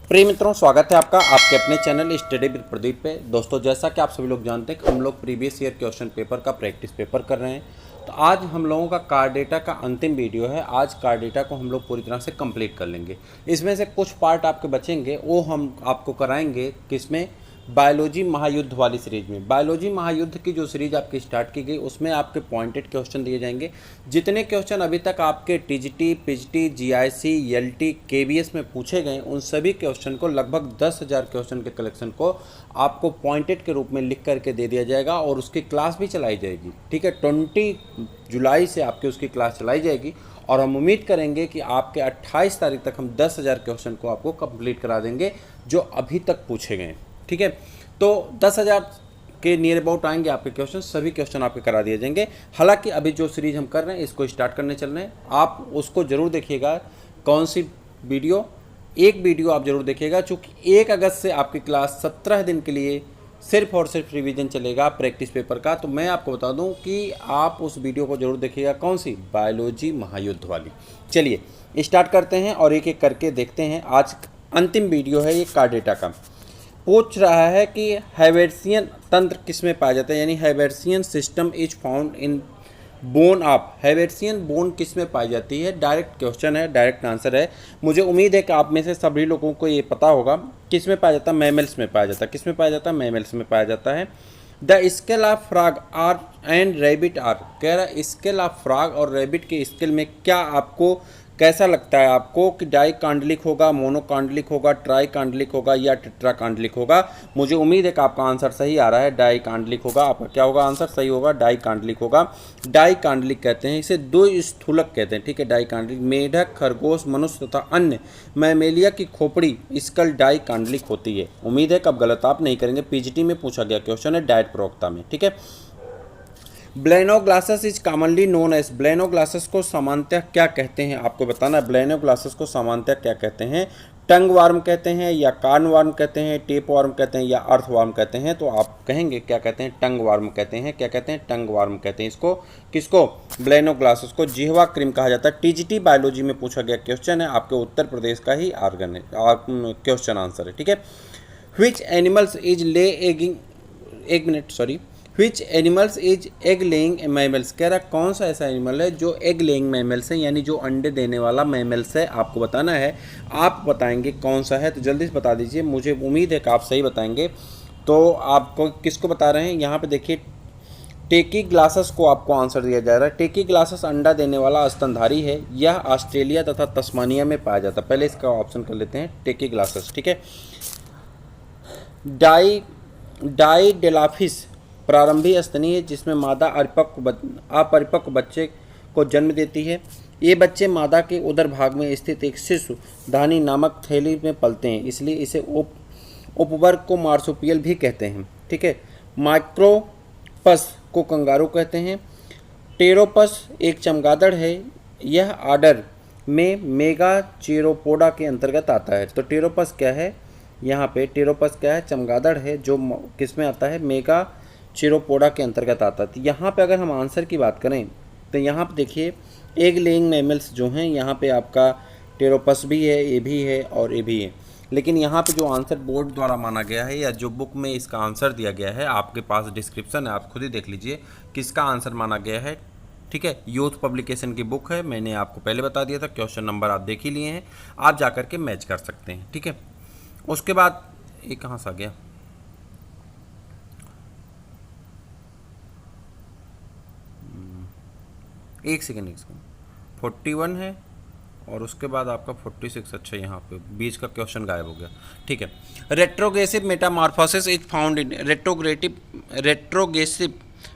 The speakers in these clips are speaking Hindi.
प्रिय मित्रों, स्वागत है आपका आपके अपने चैनल स्टडी विद प्रदीप पे। दोस्तों, जैसा कि आप सभी लोग जानते हैं कि हम लोग प्रीवियस ईयर क्वेश्चन पेपर का प्रैक्टिस पेपर कर रहे हैं। तो आज हम लोगों का कार्ड डेटा का अंतिम वीडियो है। आज कार्ड डेटा को हम लोग पूरी तरह से कंप्लीट कर लेंगे। इसमें से कुछ पार्ट आपके बचेंगे, वो हम आपको कराएंगे किसमें, बायोलॉजी महायुद्ध वाली सीरीज में। बायोलॉजी महायुद्ध की जो सीरीज आपकी स्टार्ट की गई उसमें आपके पॉइंटेड क्वेश्चन दिए जाएंगे। जितने क्वेश्चन अभी तक आपके TGT, PGT, GIC, LT, KVS में पूछे गए, उन सभी क्वेश्चन को लगभग 10,000 क्वेश्चन के कलेक्शन को आपको पॉइंटेड के रूप में लिख करके दे दिया जाएगा और उसकी क्लास भी चलाई जाएगी। ठीक है, 20 जुलाई से आपकी उसकी क्लास चलाई जाएगी और हम उम्मीद करेंगे कि आपके 28 तारीख तक हम 10,000 क्वेश्चन को आपको कंप्लीट करा देंगे जो अभी तक पूछे गए। ठीक है, तो 10,000 के नियर अबाउट आएंगे आपके क्वेश्चन, सभी क्वेश्चन आपके करा दिए जाएंगे। हालांकि अभी जो सीरीज हम कर रहे हैं इसको स्टार्ट करने चल रहे हैं, आप उसको जरूर देखिएगा। कौन सी वीडियो, एक वीडियो आप जरूर देखिएगा, चूँकि 1 अगस्त से आपकी क्लास 17 दिन के लिए सिर्फ और सिर्फ रिवीजन चलेगा प्रैक्टिस पेपर का। तो मैं आपको बता दूं कि आप उस वीडियो को जरूर देखिएगा। कौन सी, बायोलॉजी महायुद्ध वाली। चलिए स्टार्ट करते हैं और एक एक करके देखते हैं। आज अंतिम वीडियो है ये कार्ड डेटा का। पूछ रहा है कि हैवेर्सियन तंत्र किसमें पाया जाता है, यानी Haversian system is found in bone of. Haversian bone किसमें पाई जाती है, डायरेक्ट क्वेश्चन है, डायरेक्ट आंसर है। मुझे उम्मीद है कि आप में से सभी लोगों को ये पता होगा किसमें पाया जाता है, मैमल्स में पाया जाता है। किसमें पाया जाता है, मैमल्स में पाया जाता है। The scale of frog are and rabbit are, कह रहा स्केल ऑफ फ्रॉग और रैबिट के स्केल में क्या आपको कैसा लगता है आपको कि डाई कांडलिक होगा, मोनो कांडलिक होगा, ट्राई कांडलिक होगा या टेट्रा कांडलिक होगा। मुझे उम्मीद है कि आपका आंसर सही आ रहा है, डाई कांडलिक होगा। आपका क्या होगा आंसर, सही होगा, डाई कांडलिक होगा। डाई कांडलिक कहते हैं इसे, दो स्थूलक कहते हैं। ठीक है, डाई कांडलिक। मेढक, खरगोश, मनुष्य तथा अन्य मैमेलिया की खोपड़ी स्कल डाई कांडलिक होती है। उम्मीद है कि अब गलत आप नहीं करेंगे। पीजीटी में पूछा गया क्वेश्चन है, डाइट प्रवक्ता में। ठीक है, ब्लेनोग्लासस इज कॉमनली नोन एज, ब्लेनोग्लासस को सामान्यतः क्या कहते हैं आपको बताना है। ब्लेनोग्लासस को सामान्यतः क्या कहते हैं, टंग वार्म कहते हैं या कार्न वार्म कहते हैं, टेप वार्म कहते हैं या अर्थ वार्म कहते हैं। तो आप कहेंगे क्या कहते हैं, टंग वार्म कहते हैं। क्या कहते हैं, टंग वार्म कहते हैं इसको। किसको, ब्लेनोग्लासस को। जिह्वा कृमि कहा जाता है। टीजीटी बायोलॉजी में पूछा गया क्वेश्चन है, आपके उत्तर प्रदेश का ही आर्गन है, क्वेश्चन आंसर है। ठीक है, व्हिच एनिमल्स इज ले एगिंग, एक minute sorry, which animals is egg laying mammals, कह रहा कौन सा ऐसा एनिमल है जो एग लेइंग मैमल्स है, यानी जो अंडे देने वाला मैमल्स है। आपको बताना है, आप बताएंगे कौन सा है। तो जल्दी से बता दीजिए, मुझे उम्मीद है कि आप सही बताएंगे। तो आपको किसको बता रहे हैं, यहाँ पे देखिए टेकी ग्लासस को आपको आंसर दिया जा रहा है। टेकी ग्लासस अंडा देने वाला स्तनधारी है। यह ऑस्ट्रेलिया तथा तस्मानिया में पाया जाता है। पहले इसका ऑप्शन कर लेते हैं, टेकी ग्लासस। ठीक है, डाइडेलाफिस प्रारंभिक स्तनी है जिसमें मादा अपरिपक्व बच्चे को जन्म देती है। ये बच्चे मादा के उदर भाग में स्थित एक शिशु धानी नामक थैली में पलते हैं, इसलिए इसे उपवर्ग को मार्सुपियल भी कहते हैं। ठीक है, माइक्रोपस को कंगारू कहते हैं। टेरोपस एक चमगादड़ है। यह आर्डर में मेगाचेरोपोडा के अंतर्गत आता है। तो टेरोपस क्या है, यहाँ पे टेरोपस क्या है, चमगादड़ है, जो किस में आता है, मेगा चिरोपोडा के अंतर्गत आता है। तो यहाँ पे अगर हम आंसर की बात करें तो यहाँ पे देखिए एग लेइंग मैमल्स जो हैं, यहाँ पे आपका टेरोपस भी है, ये भी है और ये भी है। लेकिन यहाँ पे जो आंसर बोर्ड द्वारा माना गया है या जो बुक में इसका आंसर दिया गया है, आपके पास डिस्क्रिप्शन है, आप खुद ही देख लीजिए किसका आंसर माना गया है। ठीक है, यूथ पब्लिकेशन की बुक है, मैंने आपको पहले बता दिया था, क्वेश्चन नंबर आप देख ही लिए हैं, आप जा करके मैच कर सकते हैं। ठीक है, उसके बाद ये कहाँ से आ गया, एक सेकेंड 41 है और उसके बाद आपका 46। अच्छा, यहाँ पे बीच का क्वेश्चन गायब हो गया। ठीक है, retrogressive Metamorphosis is found in, retrogressive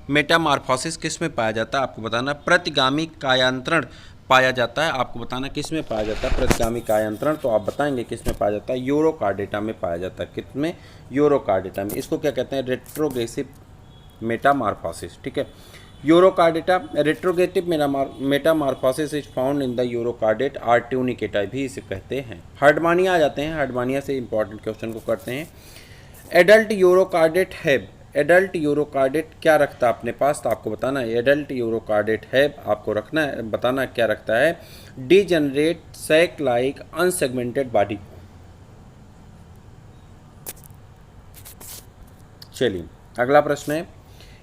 Metamorphosis किस में पाया जाता है आपको बताना। प्रतिगामी कायांतरण पाया जाता है, आपको बताना किस में पाया जाता है प्रतिगामी कायांतरण। तो आप बताएंगे किस में पाया जाता है, यूरोकार्डेटा में पाया जाता है। किसमें, यूरोकार्डेटा में। इसको क्या कहते हैं, रेट्रोग्रेसिव मेटामॉर्फोसिस। ठीक है, urochordata, retrogressive metamorphosis is found in the urochordate or tunicata भी इसे कहते हैं। हर्डमानिया आ जाते हैं, हर्डमानिया से इंपॉर्टेंट क्वेश्चन को करते हैं। एडल्ट यूरोकार्डेट हैब, एडल्ट यूरोकार्डेट क्या रखता है अपने पास, तो आपको बताना है एडल्ट यूरोकार्डेट हैब, आपको रखना है, बताना क्या रखता है, degenerate sac like unsegmented body. चलिए अगला प्रश्न है,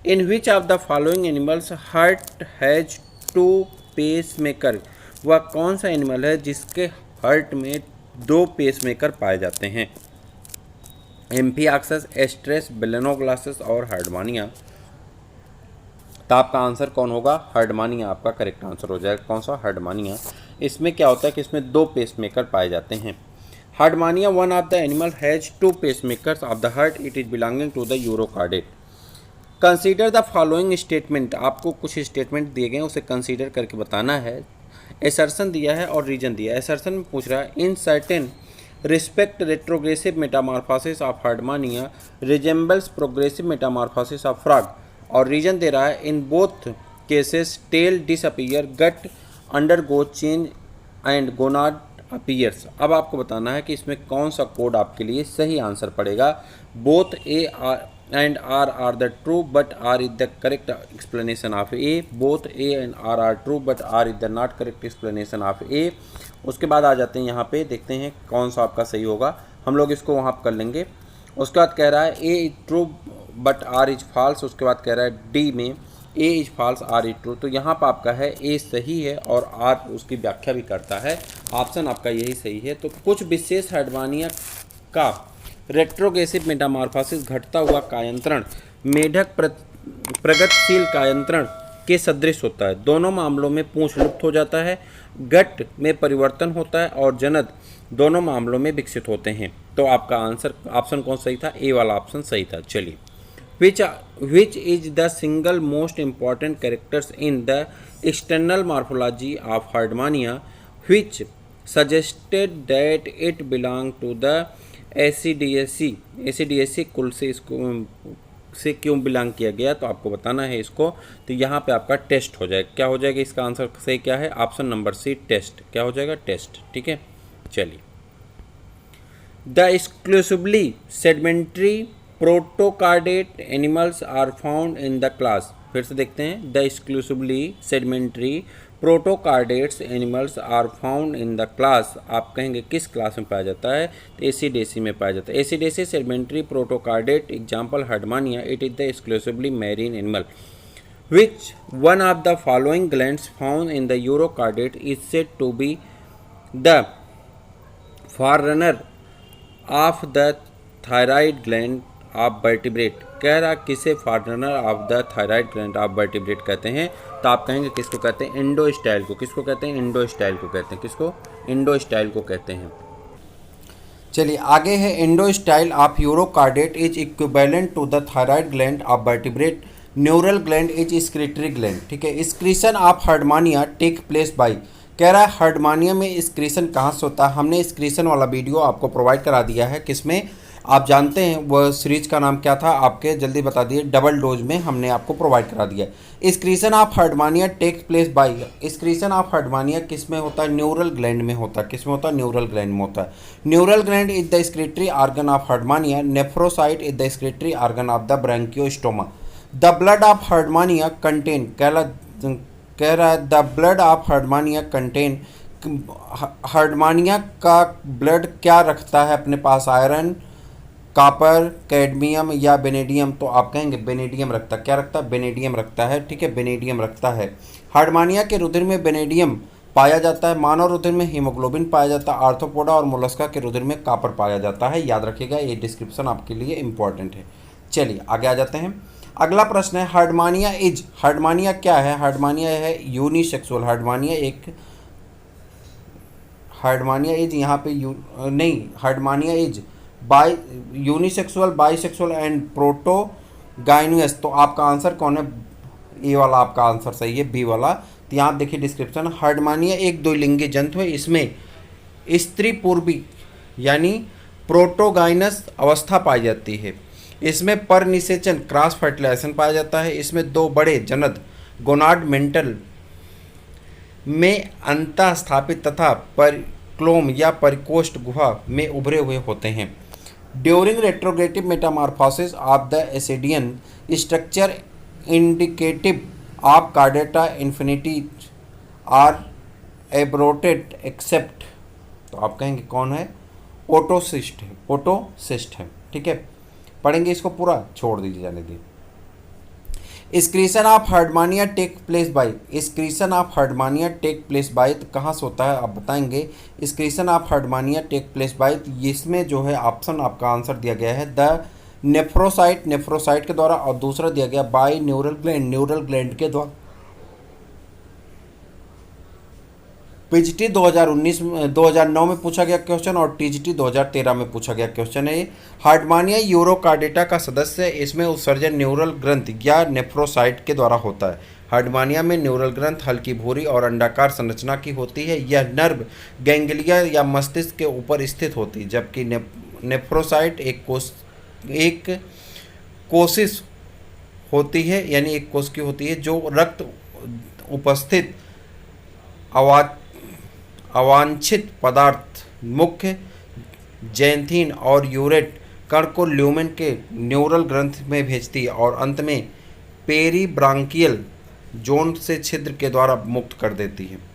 in which of the following animals heart has two pacemaker, वह कौन सा एनिमल है जिसके हार्ट में 2 पेस मेकर पाए जाते हैं? एम्फियाक्सस, एस्ट्रेस, बेलेनोग्लासस और हर्डमानिया। तो आपका आंसर कौन होगा? हर्डमानिया आपका करेक्ट आंसर हो जाएगा। कौन सा? हर्डमानिया। इसमें क्या होता है कि इसमें 2 पेस मेकर पाए जाते हैं। Herdmania one of the animal has 2 pacemakers of the heart, it is belonging to the urochordate. Consider the following statement, आपको कुछ स्टेटमेंट दिए गए उसे कंसीडर करके बताना है। एसर्शन दिया है और रीजन दिया है। एसर्शन में पूछ रहा है in certain respect retrogressive metamorphosis of Herdmania resembles progressive metamorphosis of frog, और रीजन दे रहा है in both cases tail disappear, gut undergo change and gonad appears. अब आपको बताना है कि इसमें कौन सा कोड आपके लिए सही आंसर पड़ेगा। Both A and R are the true but R is the correct explanation of A. Both A and R true but R is the not correct explanation of A. उसके बाद आ जाते हैं यहाँ पे, देखते हैं कौन सा आपका सही होगा। हम लोग इसको वहाँ पर कर लेंगे। उसके बाद कह रहा है A is true but R is false. उसके बाद कह रहा है डी में A is false R is true. तो यहाँ पर आपका है ए सही है और आर उसकी व्याख्या भी करता है। ऑप्शन आपका यही सही है। तो कुछ विशेष हर्डमानिया का रेट्रोग्रेसिव मेटामॉर्फोसिस घटता हुआ कायंत्रण मेढक प्रगतिशील कायंत्रण के सदृश होता है। दोनों मामलों में पूंछ लुप्त हो जाता है, गट में परिवर्तन होता है और जनद दोनों मामलों में विकसित होते हैं। तो आपका आंसर ऑप्शन कौन सही था? ए वाला ऑप्शन सही था। चलिए, which is the single most important characters in the external morphology of Herdmania which suggested that it belonged to the Acidiaceae। Acidiaceae कुल से इसको से क्यों बिलोंग किया गया, तो आपको बताना है इसको। तो यहाँ पे आपका टेस्ट हो जाएगा। क्या हो जाएगा? इसका आंसर सही क्या है? Option number C test. क्या हो जाएगा? टेस्ट। ठीक है, चलिए। The exclusively sedimentary protochordate animals are found in the class. फिर से देखते हैं, the exclusively sedimentary protochordates animals are found in the class. आप कहेंगे किस क्लास में पाया जाता है? तो एसिडेसी में पाया जाता है। Ascidiacea sedimentary protochordate example Herdmania, it is the exclusively marine animal. Which one of the following glands found in the urochordate is said to be the forerunner of the thyroid gland of vertebrate. कह रहा किसे forerunner of the thyroid gland of vertebrate कहते हैं? तो आप कहेंगे किसको कहते हैं? इंडोस्टाइल को। किसको कहते हैं? इंडोस्टाइल को कहते हैं। किसको? इंडोस्टाइल को कहते हैं। चलिए आगे है, endostyle of urochordate is equivalent to the thyroid gland of vertebrate. Neural gland is secretory gland. ठीक है, secretion of Herdmania take place by. कह रहा है हर्डमानिया में स्क्रीशन कहाँ से होता है? हमने स्क्रीशन वाला वीडियो आपको प्रोवाइड करा दिया है। किसमें? आप जानते हैं वह सीरीज का नाम क्या था? आपके जल्दी बता दिए, डबल डोज में हमने आपको प्रोवाइड करा दिया। Excretion of Herdmania takes place by. Excretion of Herdmania किस में होता है? न्यूरल ग्लैंड में होता है। किस में होता है? न्यूरल ग्लैंड में होता है। Neural gland is the secretory organ of Herdmania. Nephrocyte is the secretory organ of the Branchiostoma. The blood of Herdmania contain, कह रहा है the blood of Herdmania contain. Herdmania का ब्लड क्या रखता है अपने पास? आयरन, कॉपर, कैडमियम या बेनेडियम। तो आप कहेंगे बेनेडियम रखता है। क्या रखता है? बेनेडियम रखता है। ठीक है, बेनेडियम रखता है। हर्डमानिया के रुधिर में बेनेडियम पाया जाता है। मानव रुधिर में हीमोग्लोबिन पाया जाता है। आर्थ्रोपोडा और मोलस्का के रुधिर में कॉपर पाया जाता है। याद रखिएगा, ये डिस्क्रिप्शन आपके लिए इंपॉर्टेंट है। चलिए आगे आ जाते हैं। अगला प्रश्न है, हर्डमानिया इज। हर्डमानिया क्या है? हर्डमानिया है यूनिसेक्सुअल। हर्डमानिया इज यहाँ पे Herdmania is by unisexual, bisexual and protogynous. तो आपका आंसर कौन है? ए वाला आपका आंसर सही है, बी वाला। तो यहाँ देखिए डिस्क्रिप्शन, हर्डमानिया एक द्विलिंगी जंतु है। इसमें स्त्री पूर्वी यानी प्रोटोगाइनस अवस्था पाई जाती है। इसमें परनिषेचन क्रॉस फर्टिलाइजेशन पाया जाता है। इसमें 2 बड़े जनद गोनाड मेंटल में अंतः स्थापित तथा परिक्लोम या परिकोष्ठ गुहा में उभरे हुए होते हैं। During retrogressive metamorphosis of the ascidian structure indicative of chordata infinity are aborted except. तो आप कहेंगे कौन है? ओटोसिस्ट है। ओटोसिस्ट है। ठीक है, पढ़ेंगे इसको पूरा, छोड़ दीजिए, जाने दीजिए। Excretion of Herdmania take place by, excretion of Herdmania take place by तो कहाँ से होता है आप बताएंगे। Excretion of Herdmania take place by, इसमें जो है ऑप्शन आपका आंसर दिया गया है द नेफ्रोसाइट, नेफ्रोसाइट के द्वारा, और दूसरा दिया गया by neural gland, neural gland के द्वारा। पीजीटी 2009 में पूछा गया क्वेश्चन और टीजीटी 2013 में पूछा गया क्वेश्चन है। हार्डमानिया यूरोकार्डेटा का सदस्य है, इसमें उत्सर्जन न्यूरल ग्रंथि या नेफ्रोसाइट के द्वारा होता है। हार्डमानिया में न्यूरल ग्रंथ हल्की भूरी और अंडाकार संरचना की होती है, यह नर्व गैंग्लिया या मस्तिष्क के ऊपर स्थित होती है, जबकि नेफ्रोसाइट एक कोशिश होती है, यानी एक कोश की होती है जो रक्त उपस्थित अवांछित पदार्थ मुख्य जैंथीन और यूरेट कण को ल्यूमेन के न्यूरल ग्रंथ में भेजती है और अंत में पेरीब्रांकियल जोन से छिद्र के द्वारा मुक्त कर देती है।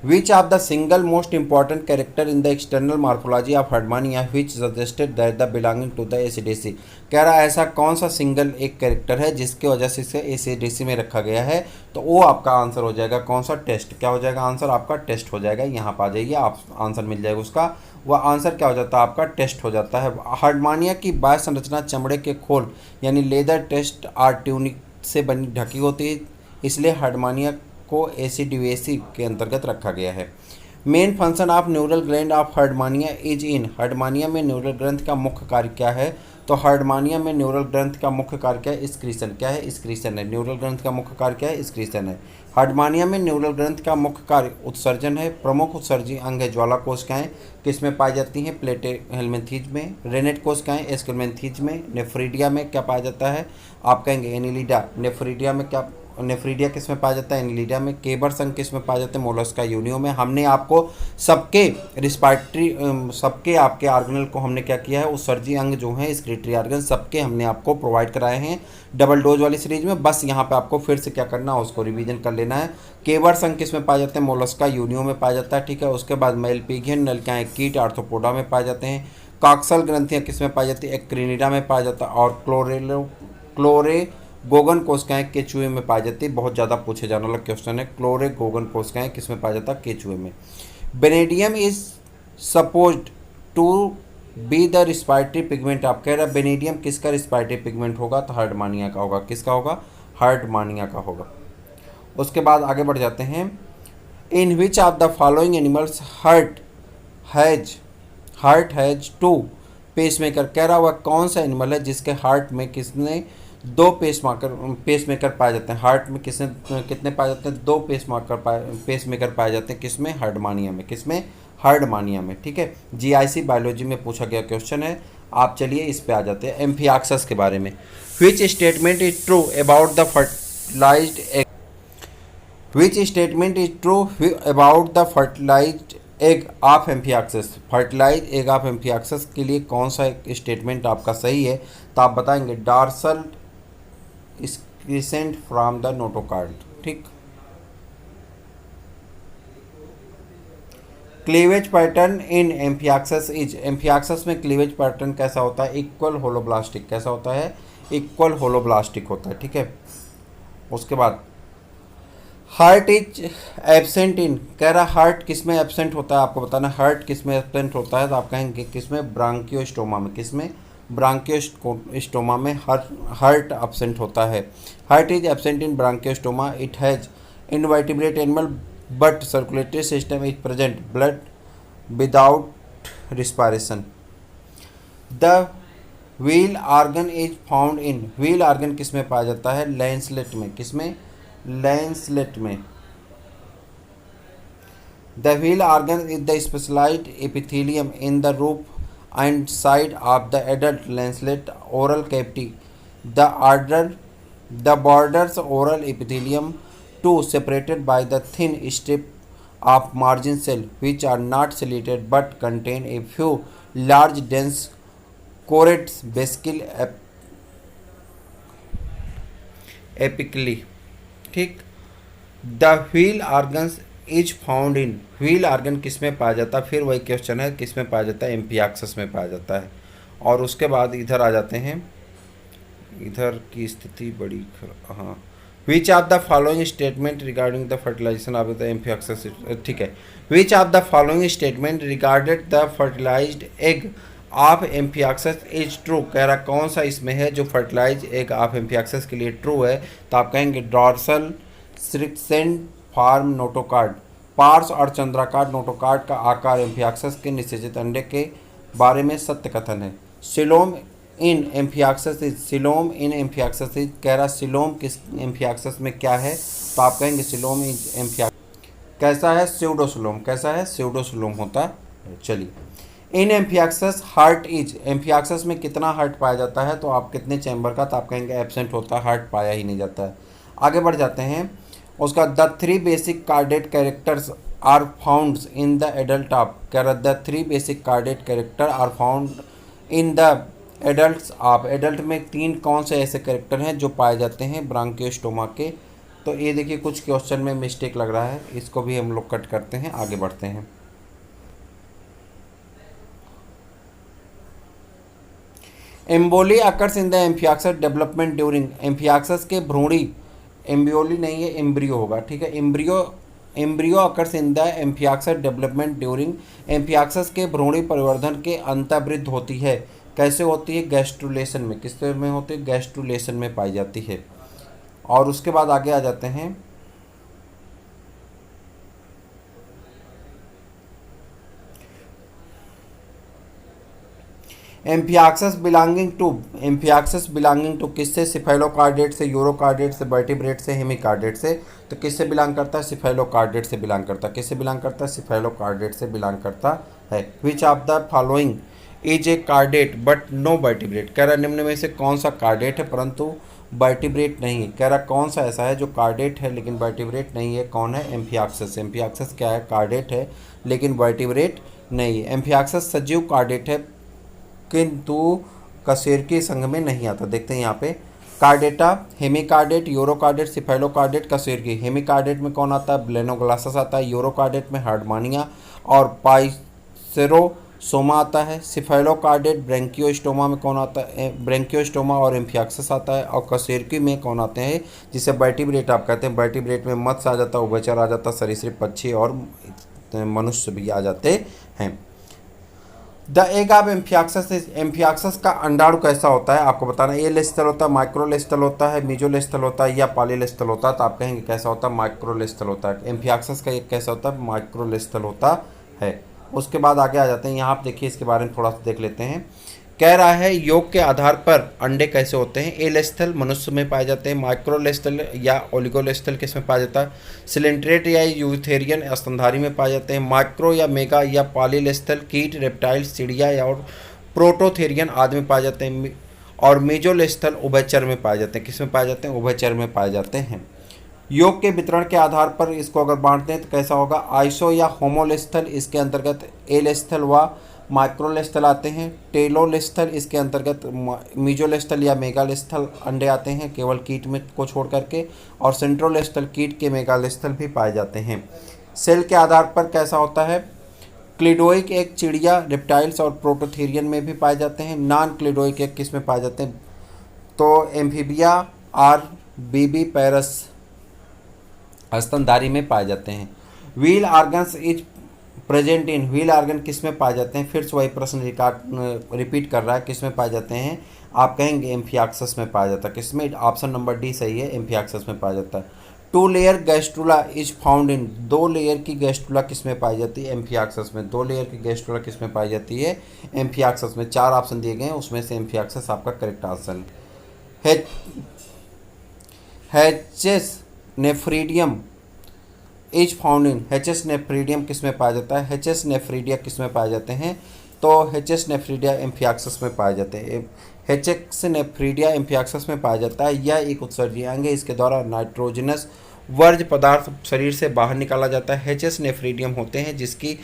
Which of the single most important character in the external morphology of Hardmania which suggested that the belonging to the ACDC, कह रहा है ऐसा कौन सा सिंगल एक कैरेक्टर है जिसकी वजह से इसे ACDC में रखा गया है, तो वो आपका आंसर हो जाएगा कौन सा, टेस्ट। क्या हो जाएगा आंसर आपका, टेस्ट हो जाएगा। यहाँ पर आ जाइए, आप आंसर मिल जाएगा उसका, वह आंसर क्या हो जाता है आपका, टेस्ट हो जाता है। हार्डमानिया की बाह्य संरचना चमड़े के खोल यानी लेदर टेस्ट आर ट्यूनिक से बनी ढकी होती है, इसलिए हार्डमानिया को ACDC के अंतर्गत रखा गया है। Main function of neural gland of Herdmania is in, Herdmania में न्यूरल ग्रंथ का मुख्य कार्य क्या है, तो हार्डमानिया में न्यूरल ग्रंथ का मुख्य कार्य क्या है, एक्सक्रीशन। क्या है, एक्सक्रीशन है। न्यूरल ग्रंथ का मुख्य कार्य क्या है, एक्सक्रीशन है। हार्डमानिया में न्यूरल ग्रंथ का मुख्य कार्य उत्सर्जन है। प्रमुख उत्सर्जी अंग है ज्वाला कोशिकाएं, किसमें पाई जाती हैं, प्लेटेहेल्मिन्थेस में। रेनेट कोशिकाएं एस्केल्मेन्थेस में। नेफ्रीडिया में क्या पाया जाता है, आप कहेंगे एनिलिडा, नेफ्रीडिया में क्या, नेफ्रीडिया किस में पाया जाता है, एनिलिडा में। केबर संघ किस में पाया जाता है, मोलस्का यूनियो में। हमने आपको सबके रिस्पायरेटरी सबके आपके ऑर्गेनल को हमने क्या किया है, उत्सर्जी अंग जो हैं एक्सक्रीटरी ऑर्गन सबके हमने आपको प्रोवाइड कराए हैं डबल डोज वाली सीरीज में। बस यहाँ पे आपको फिर से क्या करना है, उसको रिवीजन कर लेना है। केबर संघ किस में पाए जाते हैं, मोलस्का यूनियो में पाया जाता है, ठीक है। उसके बाद मेलपीगियन नलिकाएं कीट आर्थ्रोपोडा में पाए जाते हैं। कॉक्सल ग्रंथियाँ किस में पाई जाती है, एक्रिनिडा में पाया जाता है। और क्लोरेगोगन कोशिकाएं केचुए में पाई जाती है। बहुत ज़्यादा पूछे जाने वाला क्वेश्चन है, क्लोरेगोगन कोशिकाएं किस में पाया जाता है, केचुए में। Vanadium is supposed to be the respiratory pigment, आप कह रहे हैं बेनेडियम किसका रिस्पायरेटरी पिगमेंट होगा, तो हार्डमानिया का होगा। किसका होगा, हार्डमानिया का होगा। उसके बाद आगे बढ़ जाते हैं। In which of the following animals heart has two pacemaker, कह रहा हुआ कौन सा एनिमल है जिसके हार्ट में किसने दो पेसमेकर पाए जाते हैं। हार्ट में कितने पाए जाते हैं, दो पेसमेकर पाए जाते हैं, किसमें, हार्डमानिया में। किसमें, हार्डमानिया में, ठीक है। GIC बायोलॉजी में पूछा गया क्वेश्चन है। आप चलिए इस पे आ जाते हैं, एम्फियाक्सस के बारे में। Which statement is true about the fertilized egg, which statement is true about the fertilized egg of Amphioxus, fertilize egg of Amphioxus के लिए कौन सा स्टेटमेंट आपका सही है, तो आप बताएंगे dorsal crescent from the notochord, ठीक। क्लीवेज पैटर्न इन एम्फियाक्सस इज, एम्फियाक्सस में क्लीवेज पैटर्न कैसा होता है, इक्वल होलोब्लास्टिक, कैसा होता है, इक्वल होलोब्लास्टिक होता है, ठीक है। उसके बाद हार्ट इज एब्सेंट इन, कह रहा हार्ट किस में एब्सेंट होता है, आपको बताना हार्ट किस में एब्सेंट होता है, तो आप कहेंगे किस में, ब्रांकियोस्टोमा में। किस में, ब्रांकियोस्टोमा में हार्ट एब्सेंट होता है। Heart is absent in Branchiostoma, it has invertebrate animal but circulatory system is present, blood without respiration. The wheel organ is found in, wheel organ किस में पाया जाता है, लैंसलेट में। किस में, लैंसलेट में। The wheel organ is the specialised epithelium in the roof and side of the adult lancelet oral cavity. The borders oral epithelium two separated by the thin strip of margin cell which are not ciliated but contain a few large dense chordates basically apically, ठीक। The wheel organs is found in, wheel organ किस में पाया जाता है, फिर वही क्वेश्चन है किस में पाया जाता है, एम्फियाक्सस में पाया जाता है। और उसके बाद इधर आ जाते हैं, इधर की स्थिति बड़ी हाँ, which of the following statement regarding the fertilization of the Amphioxus, ठीक है, which of the following statement regarded the fertilized egg of Amphioxus is true, कह रहा कौन सा इसमें है जो फर्टिलाइज एग ऑफ एम्फियाक्सिस के लिए ट्रू है। तो आप कहेंगे डॉर्सल स्ट्रिक्सेंट फॉर्म नोटोकार्ड, पार्स और चंद्राकार नोटोकार्ड का आकार एम्फियाक्सिस के निषेचित अंडे के बारे में सत्य कथन है। Coelom in Amphioxus is, coelom in Amphioxus is, कह रहा सिलोम किस एम्फियाक्सिस में क्या है, तो आप कहेंगे सिलोम इज एम्फियाक्सिस कैसा है, स्यूडोसिलोम, कैसा है, स्यूडोसिलोम होता है। चलिए, इन एम्फियाक्सिस हार्ट इज, एम्फियाक्सिस में कितना हार्ट पाया जाता है, तो आप कितने चैम्बर का, तो आप कहेंगे एब्सेंट होता है, हार्ट पाया ही नहीं जाता है। आगे बढ़ जाते हैं, उसका the 3 basic chordate characters are found in the adult of, कह रहा the 3 basic chordate character are found in the adults of, adult में 3 कौन से ऐसे कैरेक्टर हैं जो पाए जाते हैं ब्रांकियोस्टोमा के। तो ये देखिए कुछ क्वेश्चन में मिस्टेक लग रहा है, इसको भी हम लोग कट करते हैं, आगे बढ़ते हैं। Emboly occurs in the Amphioxus development during, Amphioxus के भ्रूणी, एम्बियोली नहीं है एम्ब्रियो होगा, ठीक है, embryo occurs in the Amphioxus development during, Amphioxus के भ्रूणी परिवर्धन के अंतर्वृद्ध होती है, कैसे होती है, गैस्ट्रुलेशन में, किस में होती है, गैस्ट्रुलेशन में पाई जाती है। और उसके बाद आगे आ जाते हैं, एम्फियाक्सिस बिलोंगिंग टू, एम्फियाक्सिस बिलोंगिंग टू किससे, सिफेलोकार्डेट से, यूरोकार्डेट से, वर्टिब्रेट से, हेमिकार्डेट से, तो किससे बिलोंग करता है, सिफेलोकार्डेट से बिलोंग करता है, किससे बिलोंग करता है, सिफेलोकार्डेट से बिलोंग करता है। Which of the following is a chordate but no vertebrate, कह रहा निम्न में से कौन सा कार्डेट है परंतु वर्टिब्रेट नहीं है, कह रहा कौन सा ऐसा है जो कार्डेट है लेकिन वर्टिब्रेट नहीं है, कौन है, एम्फियाक्सिस, एम्फियाक्सिस क्या है, कार्डेट है लेकिन वर्टिब्रेट नहीं है। एम्फियाक्सिस सजीव कार्डेट है किंतु कशेरुकी संघ में नहीं आता, देखते हैं यहाँ पे, कार्डेटा, हेमिकार्डेट, यूरोकार्डेट, सिफेलोकार्डेट, कशेरुकी, हेमिकार्डेट में कौन आता है, ब्लेनोग्लासस आता है, यूरोकार्डेट में हार्डमानिया और पाइसेरोसोमा आता है, सिफेलोकार्डेट ब्रेंकियोस्टोमा में कौन आता है, ब्रेंकियोस्टोमा और एम्फियाक्सिस आता है, और कशेरुकी में कौन आते हैं, जिसे वर्टिब्रेट आप कहते हैं, वर्टिब्रेट में मत्स्य आ जाता है, उभयचर आ जाता है, सरीसृप पक्षी और मनुष्य भी आ जाते हैं। द एग ऑफ एम्फियाक्सिस, एम्फियाक्सिस का अंडाणु कैसा होता है आपको बताना, ए लेस्थल होता है, माइक्रोलेस्थल होता है, मीजोलेस्थल होता है या पॉलीलेस्थल होता है, तो आप कहेंगे कैसा होता है, माइक्रोलेस्थल होता है। एम्फियाक्सिस का एक कैसा होता है, माइक्रोलेस्थल होता है। उसके बाद आगे आ जाते हैं, यहाँ आप देखिए इसके बारे में थोड़ा सा देख लेते हैं। कह रहा है योग के आधार पर अंडे कैसे होते हैं, ए लेस्थल मनुष्य में पाए जाते हैं, माइक्रोलेस्थल या ओलिगोलेस्थल किस में पाया जाता है, सिलेंट्रेट या यूथेरियन स्तनधारी में पाए जाते हैं, माइक्रो या मेगा या पॉलीलेस्थल कीट, रेप्टाइल्स, चिड़िया या और प्रोटोथेरियन आदि में पाए जाते हैं, और मेजोलेस्थल उभयचर में पाए जाते हैं, किस में पाए जाते हैं, उभयचर में पाए जाते हैं। योग के वितरण के आधार पर इसको अगर बांटते हैं तो कैसा होगा, आइसो या होमोलेस्थल इसके अंतर्गत ए लेस्थल व माइक्रोलेस्थल आते हैं, टेलोलेस्थल इसके अंतर्गत मीजोलेस्थल या मेगालेस्थल अंडे आते हैं केवल कीट में को छोड़ करके, और सेंट्रोलेस्थल कीट के मेगालेस्थल भी पाए जाते हैं। सेल के आधार पर कैसा होता है, क्लिडोइक एक चिड़िया, रेप्टाइल्स और प्रोटोथेरियन में भी पाए जाते हैं, नॉन क्लिडोइक एक किस में पाए जाते हैं, तो एम्फीबिया और बीबी पैरस स्तनधारी में पाए जाते हैं। Wheel organs is present in, wheel organ किस में पाए जाते हैं, फिर से वही प्रश्न रिपीट कर रहा है, किस में पाए जाते हैं, आप कहेंगे एम्फियाक्सिस में पाया जाता है, किस में, ऑप्शन नंबर डी सही है, एम्फियाक्सिस में पाया जाता है। 2 layer gastrula is found in, 2 layer की गैस्ट्रुला किस में पाई जाती है, एम्फियाक्सिस में, 2 लेयर की गैस्ट्रुला किस में पाई जाती है, एम्फियाक्सिस में। 4 ऑप्शन दिए गए हैं उसमें से एम्फियाक्सिस आपका करेक्ट ऑप्शन है। Hatches nephridium is found in, HS nephridium किस में पाया जाता है, एचएस नेफ्रीडिया किस में पाए जाते हैं, तो एचएस नेफ्रीडिया एम्फियाक्सिस में पाए जाते हैं, एचएस नेफ्रीडिया एम्फियाक्सिस में पाया जाता है। यह एक उत्सर्जी अंग है, इसके द्वारा नाइट्रोजनस वर्ज्य पदार्थ शरीर से बाहर निकाला जाता है। एचएस नेफ्रीडियम होते हैं जिसकी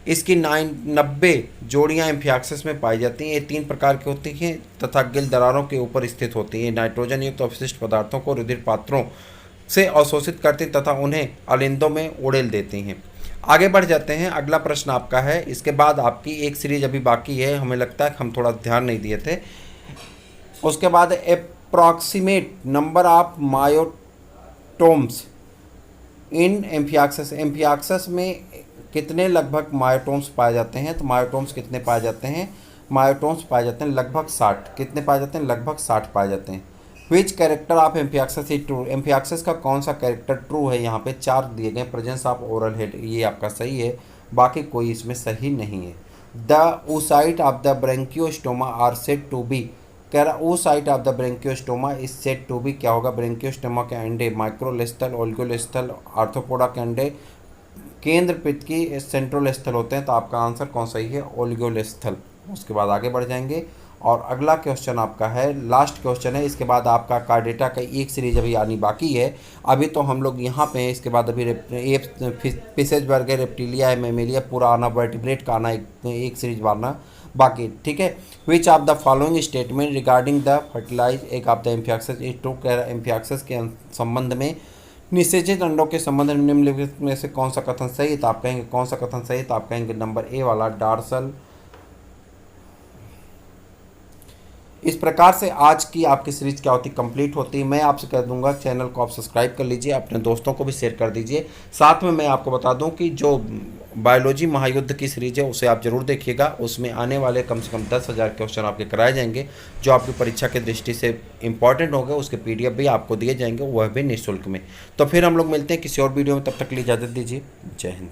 इसकी 90 जोड़ियाँ एम्फियाक्सिस में पाई जाती हैं। ये 3 प्रकार की होती हैं तथा गिल दरारों के ऊपर स्थित होती हैं। नाइट्रोजन युक्त अपशिष्ट पदार्थों को रुधिर पात्रों से अवशोषित करती तथा उन्हें अलिंदों में उड़ेल देती हैं। आगे बढ़ जाते हैं, अगला प्रश्न आपका है। इसके बाद आपकी एक सीरीज अभी बाकी है, हमें लगता है हम थोड़ा ध्यान नहीं दिए थे। उसके बाद अप्रॉक्सीमेट नंबर ऑफ मायोटोम्स इन एम्फियाक्सिस, एम्फियाक्सिस में कितने लगभग मायोटोम्स पाए जाते हैं? तो मायोटोम्स कितने पाए जाते हैं? मायोटोम्स पाए जाते हैं लगभग 60। कितने पाए जाते हैं? लगभग 60 पाए जाते हैं। Which character of Amphioxus is true, Amphioxus का कौन सा कैरेक्टर ट्रू है? यहाँ पे 4 दिए गए। प्रेजेंस ऑफ ओरल हेड, ये आपका सही है, बाकी कोई इसमें सही नहीं है। The oocyte of the Branchiostoma are said to be, कह रहा oocyte of the Branchiostoma is said to be, क्या होगा? ब्रेंकियोस्टोमा के अंडे माइक्रोलेस्थल, ओलिगोलेस्थल, आर्थ्रोपोडा के अंडे केंद्र पित्त की सेंट्रोलेस्थल होते हैं। तो आपका आंसर कौन सही है? ओलिगोलेस्थल। उसके बाद आगे बढ़ जाएंगे और अगला क्वेश्चन आपका है, लास्ट क्वेश्चन है। इसके बाद आपका कार्डेटा का एक सीरीज अभी आनी बाकी है। अभी तो हम लोग यहाँ पे हैं, इसके बाद अभी फिशेज है, रेप्टिलिया है, मेमेलिया पूरा आना, वर्टिब्रेट का आना, एक सीरीज मारना बाकी, ठीक है। Which of the following statement regarding the fertilize egg of the Amphioxus is true, कह रहा एम्फियाक्सिस के संबंध में, निषेचित अंडों के संबंध में निम्नलिखित में से कौन सा कथन सही है? तो आप कहेंगे कौन सा कथन सही है? तो आप कहेंगे नंबर ए वाला, डार्सल। इस प्रकार से आज की आपकी सीरीज क्या होती, कंप्लीट होती है। मैं आपसे कह दूंगा चैनल को आप सब्सक्राइब कर लीजिए, अपने दोस्तों को भी शेयर कर दीजिए। साथ में मैं आपको बता दूं कि जो बायोलॉजी महायुद्ध की सीरीज है उसे आप जरूर देखिएगा। उसमें आने वाले कम से कम 10,000 क्वेश्चन आपके कराए जाएंगे, जो आपकी परीक्षा की दृष्टि से इंपॉर्टेंट होंगे। उसके PDF भी आपको दिए जाएंगे, वह भी निःशुल्क में। तो फिर हम लोग मिलते हैं किसी और वीडियो में, तब तक के लिए इजाज़त दीजिए। जय हिंद।